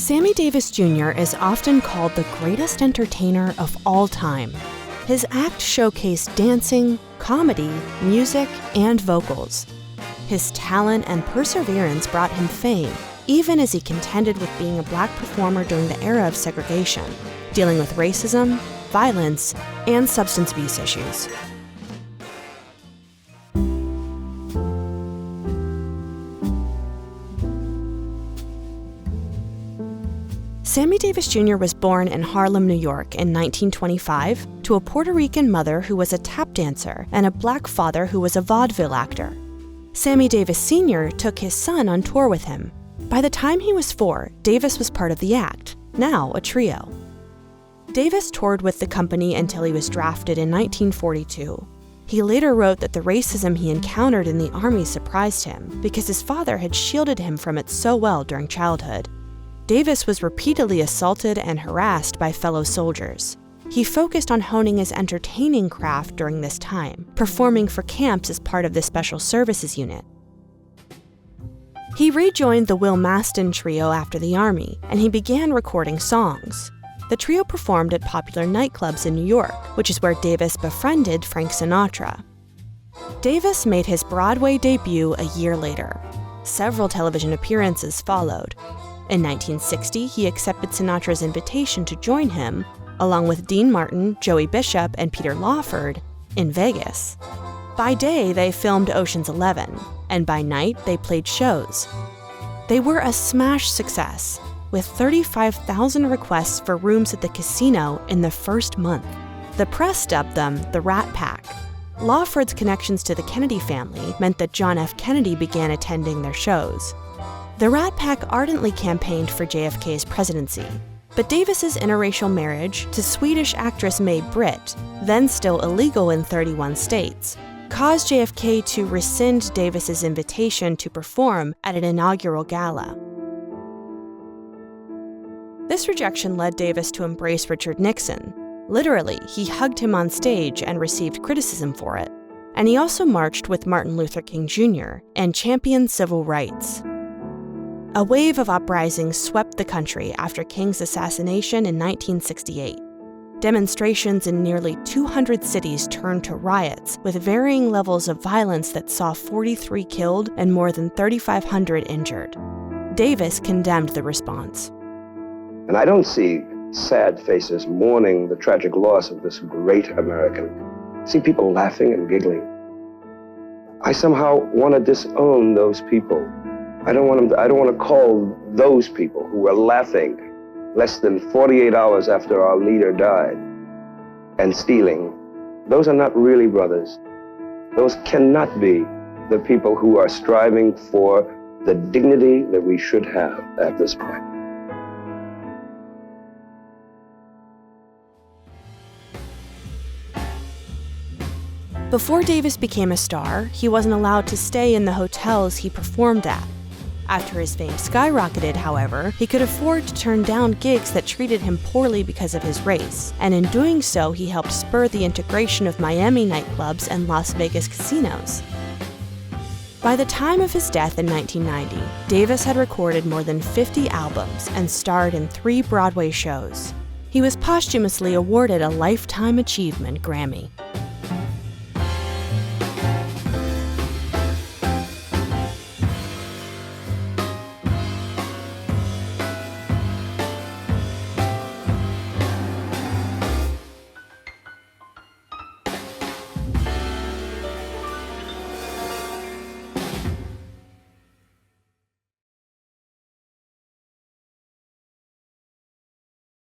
Sammy Davis Jr. is often called the greatest entertainer of all time. His act showcased dancing, comedy, music, and vocals. His talent and perseverance brought him fame, even as he contended with being a black performer during the era of segregation, dealing with racism, violence, and substance abuse issues. Sammy Davis Jr. was born in Harlem, New York in 1925 to a Puerto Rican mother who was a tap dancer and a black father who was a vaudeville actor. Sammy Davis Sr. took his son on tour with him. By the time he was 4, Davis was part of the act, now a trio. Davis toured with the company until he was drafted in 1942. He later wrote that the racism he encountered in the Army surprised him because his father had shielded him from it so well during childhood. Davis was repeatedly assaulted and harassed by fellow soldiers. He focused on honing his entertaining craft during this time, performing for camps as part of the Special Services Unit. He rejoined the Will Maston Trio after the Army, and he began recording songs. The trio performed at popular nightclubs in New York, which is where Davis befriended Frank Sinatra. Davis made his Broadway debut a year later. Several television appearances followed. In 1960, he accepted Sinatra's invitation to join him, along with Dean Martin, Joey Bishop, and Peter Lawford, in Vegas. By day, they filmed Ocean's 11, and by night, they played shows. They were a smash success, with 35,000 requests for rooms at the casino in the first month. The press dubbed them the Rat Pack. Lawford's connections to the Kennedy family meant that John F. Kennedy began attending their shows. The Rat Pack ardently campaigned for JFK's presidency, but Davis's interracial marriage to Swedish actress Mae Britt, then still illegal in 31 states, caused JFK to rescind Davis's invitation to perform at an inaugural gala. This rejection led Davis to embrace Richard Nixon. Literally, he hugged him on stage and received criticism for it. And he also marched with Martin Luther King Jr. and championed civil rights. A wave of uprisings swept the country after King's assassination in 1968. Demonstrations in nearly 200 cities turned to riots, with varying levels of violence that saw 43 killed and more than 3,500 injured. Davis condemned the response. And I don't see sad faces mourning the tragic loss of this great American. I see people laughing and giggling. I somehow want to disown those people. I don't want to call those people who were laughing less than 48 hours after our leader died and stealing. Those are not really brothers. Those cannot be the people who are striving for the dignity that we should have at this point. Before Davis became a star, he wasn't allowed to stay in the hotels he performed at. After his fame skyrocketed, however, he could afford to turn down gigs that treated him poorly because of his race, and in doing so, he helped spur the integration of Miami nightclubs and Las Vegas casinos. By the time of his death in 1990, Davis had recorded more than 50 albums and starred in 3 Broadway shows. He was posthumously awarded a Lifetime Achievement Grammy.